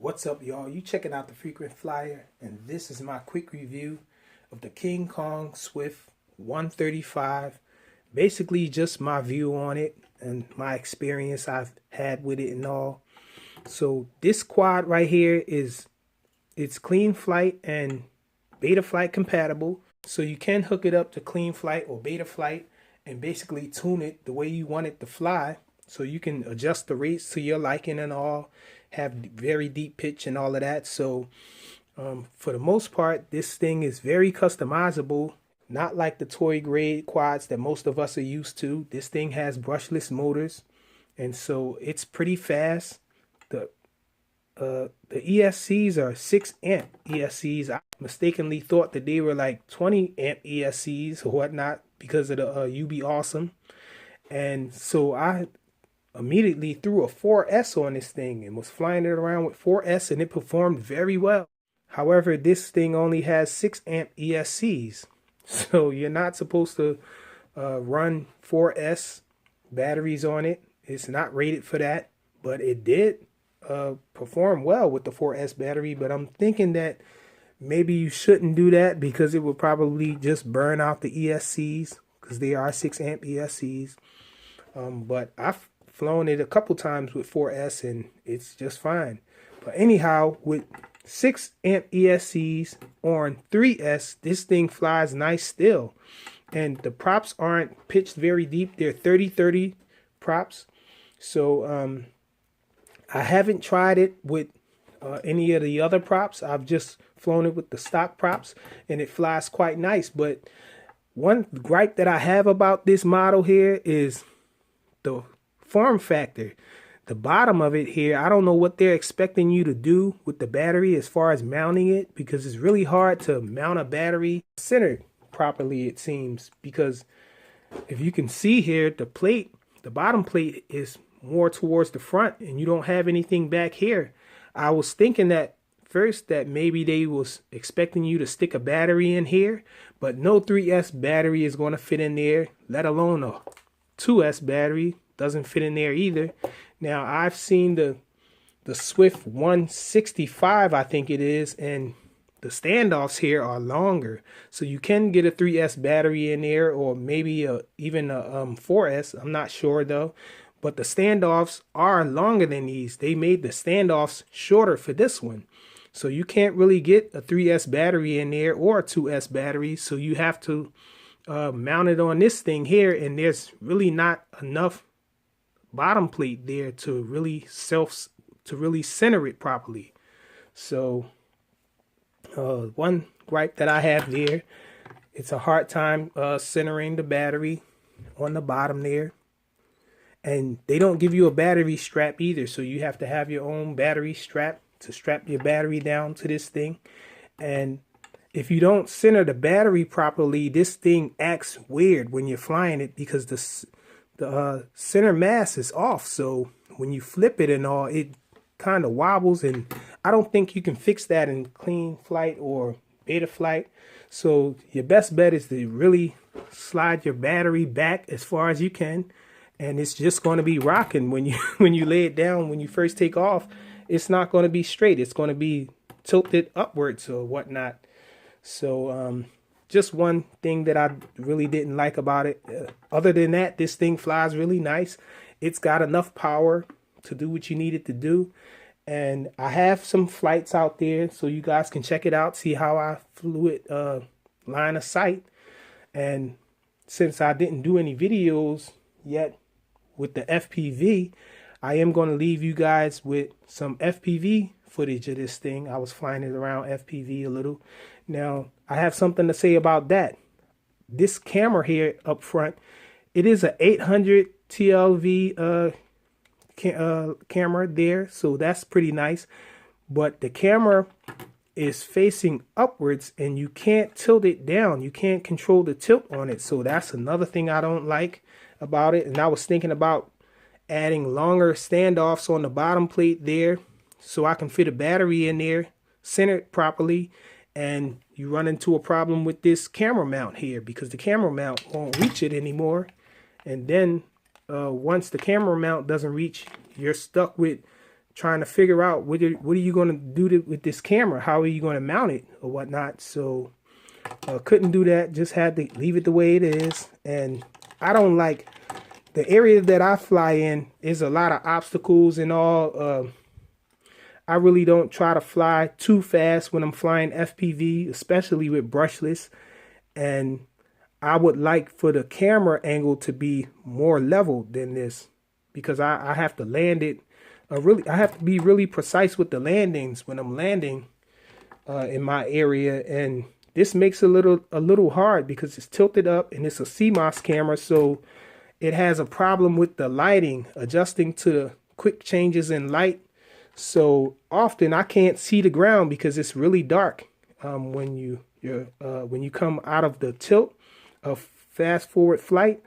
What's up, y'all? You checking out the Frequent Flyer, and this is my quick review of the Kingkong Swift 135. Basically, just my view on it and my experience I've had with it and all. So this quad right here it's clean flight and beta flight compatible. So you can hook it up to clean flight or beta flight and basically tune it the way you want it to fly. So you can adjust the rates to your liking and all, have very deep pitch and all of that. So for the most part, this thing is very customizable, not like the toy grade quads that most of us are used to. This thing has brushless motors, and so it's pretty fast. The ESCs are 6 amp ESCs. I mistakenly thought that they were like 20 amp ESCs or whatnot because of the UB Awesome. And so I immediately threw a 4S on this thing and was flying it around with 4S, and it performed very well. However, this thing only has 6 amp ESCs. So you're not supposed to run 4S batteries on it. It's not rated for that, but it did perform well with the 4S battery. But I'm thinking that maybe you shouldn't do that because it would probably just burn out the ESCs because they are 6 amp ESCs. But I've flown it a couple times with 4S and it's just fine. But anyhow, with 6 amp ESCs on 3S, this thing flies nice still. And the props aren't pitched very deep. They're 30-30 props. So I haven't tried it with any of the other props. I've just flown it with the stock props and it flies quite nice. But one gripe that I have about this model here is the form factor. The bottom of it here, I don't know what they're expecting you to do with the battery as far as mounting it, because it's really hard to mount a battery centered properly, it seems. Because if you can see here, the plate, the bottom plate is more towards the front and you don't have anything back here. I was thinking that first that maybe they was expecting you to stick a battery in here, but no 3S battery is going to fit in there, let alone a 2S battery. Doesn't fit in there either. Now I've seen the Swift 165, I think it is, and the standoffs here are longer, so you can get a 3S battery in there, or maybe even a 4S. I'm not sure though, but the standoffs are longer than these. They made the standoffs shorter for this one, so you can't really get a 3S battery in there or a 2S battery. So you have to mount it on this thing here, and there's really not enough bottom plate there to really center it properly. So one gripe that I have there, it's a hard time centering the battery on the bottom there. And they don't give you a battery strap either, so you have to have your own battery strap to strap your battery down to this thing. And if you don't center the battery properly, this thing acts weird when you're flying it, because the center mass is off. So when you flip it and all, it kind of wobbles, and I don't think you can fix that in clean flight or beta flight. So your best bet is to really slide your battery back as far as you can, and it's just going to be rocking when you lay it down. When you first take off, it's not going to be straight. It's going to be tilted upwards or whatnot. So just one thing that I really didn't like about it. Other than that, this thing flies really nice. It's got enough power to do what you need it to do. And I have some flights out there so you guys can check it out, see how I flew it line of sight. And since I didn't do any videos yet with the FPV, I am going to leave you guys with some FPV footage of this thing. I was flying it around FPV a little. Now, I have something to say about that. This camera here up front, it is an 800 TLV camera there, so that's pretty nice. But the camera is facing upwards and you can't tilt it down. You can't control the tilt on it, so that's another thing I don't like about it. And I was thinking about adding longer standoffs on the bottom plate there so I can fit a battery in there centered properly. And you run into a problem with this camera mount here, because the camera mount won't reach it anymore. And then once the camera mount doesn't reach, you're stuck with trying to figure out what are you going to do with this camera? How are you going to mount it or whatnot? So couldn't do that. Just had to leave it the way it is. And I don't like the area that I fly in is a lot of obstacles and all. I really don't try to fly too fast when I'm flying FPV, especially with brushless. And I would like for the camera angle to be more level than this, because I have to land it. I have to be really precise with the landings when I'm landing in my area, and this makes it a little hard because it's tilted up and it's a CMOS camera, so it has a problem with the lighting, adjusting to the quick changes in light. So often I can't see the ground because it's really dark when you come out of the tilt of fast forward flight.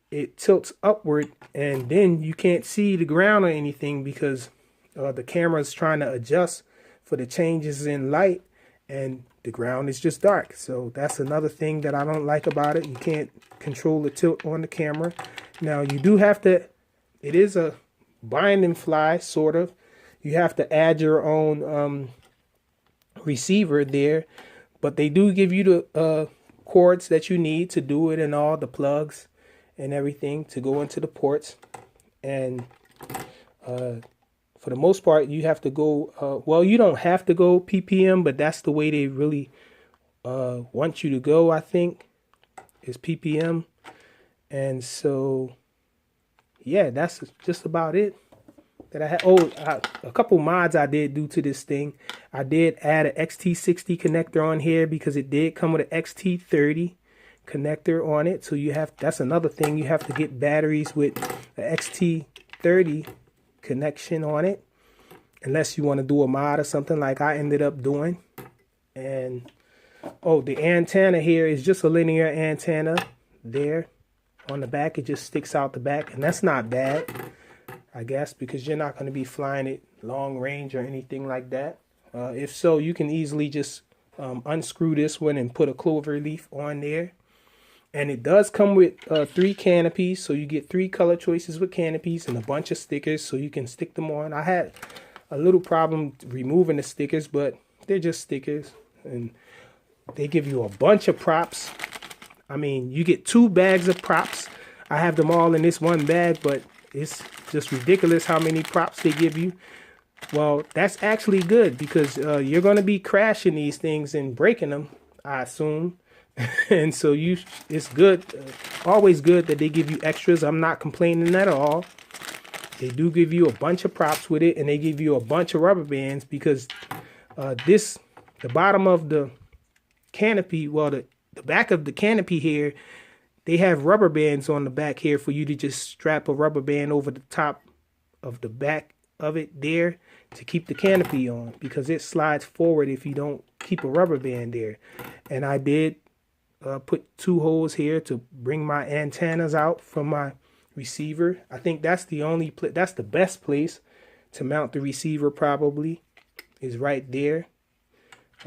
It tilts upward and then you can't see the ground or anything because the camera is trying to adjust for the changes in light and the ground is just dark. So that's another thing that I don't like about it. You can't control the tilt on the camera. Now you do have to, it is a bind and fly sort of. You have to add your own receiver there, but they do give you the cords that you need to do it and all the plugs and everything to go into the ports. And for the most part, you have to go, well, you don't have to go PPM, but that's the way they really want you to go, I think, is PPM. And so, yeah, that's just about it that I had. Oh, a couple mods I did do to this thing. I did add an XT60 connector on here because it did come with an XT30 connector on it. So you have, that's another thing, you have to get batteries with an XT30 connection on it, unless you want to do a mod or something like I ended up doing. And oh, the antenna here is just a linear antenna there on the back. It just sticks out the back, and that's not bad, I guess, because you're not going to be flying it long range or anything like that. If so, you can easily just unscrew this one and put a clover leaf on there. And it does come with 3 canopies, so you get 3 color choices with canopies and a bunch of stickers so you can stick them on. I had a little problem removing the stickers, but they're just stickers, and they give you a bunch of props. I mean, you get 2 bags of props. I have them all in this one bag, but it's just ridiculous how many props they give you. Well, that's actually good because you're going to be crashing these things and breaking them, I assume. And so it's good, always good that they give you extras. I'm not complaining at all. They do give you a bunch of props with it, and they give you a bunch of rubber bands because the bottom of the canopy, well, the back of the canopy here, they have rubber bands on the back here for you to just strap a rubber band over the top of the back of it there to keep the canopy on, because it slides forward if you don't keep a rubber band there. And I did put 2 holes here to bring my antennas out from my receiver. I think that's the only that's the best place to mount the receiver, probably, is right there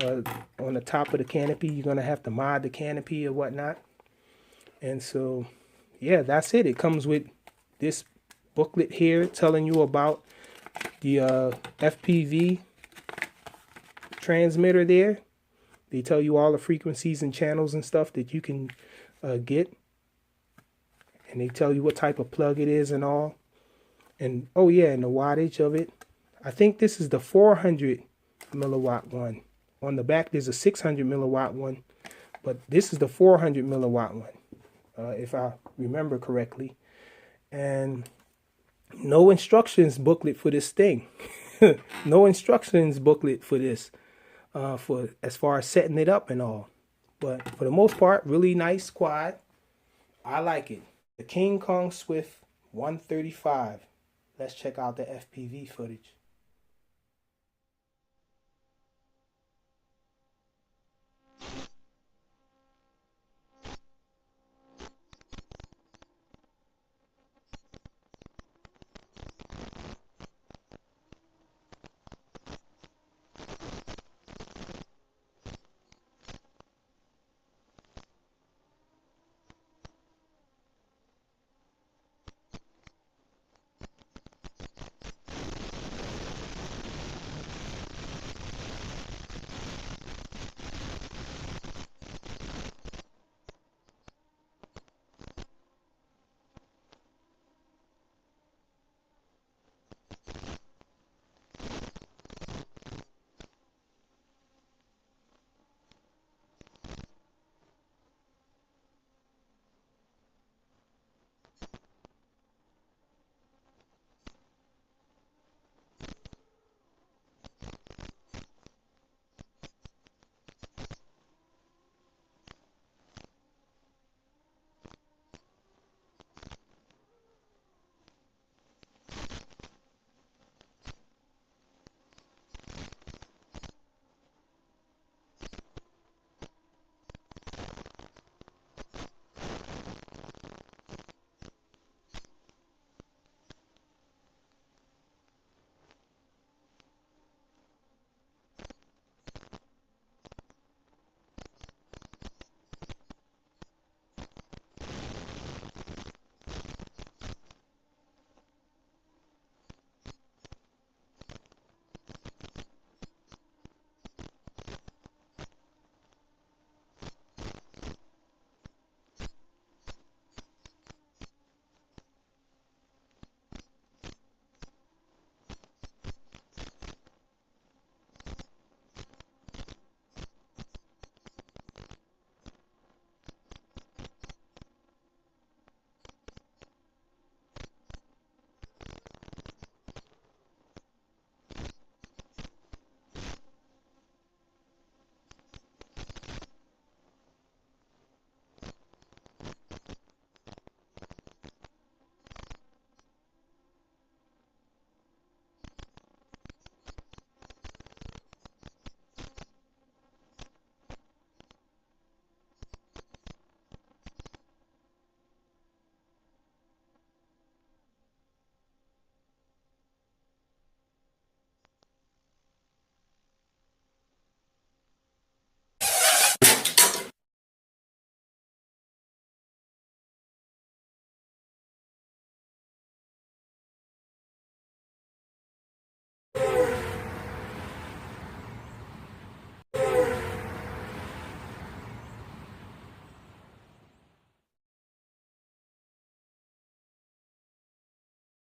on the top of the canopy. You're gonna have to mod the canopy or whatnot. And so, yeah, that's it. It comes with this booklet here telling you about the FPV transmitter there. They tell you all the frequencies and channels and stuff that you can get. And they tell you what type of plug it is and all. And, oh yeah, and the wattage of it. I think this is the 400 milliwatt one. On the back, there's a 600 milliwatt one. But this is the 400 milliwatt one, if I remember correctly. And no instructions booklet for this thing. No instructions booklet for this. For as far as setting it up and all. But for the most part, really nice quad. I like it. The Kingkong Swift 135. Let's check out the FPV footage.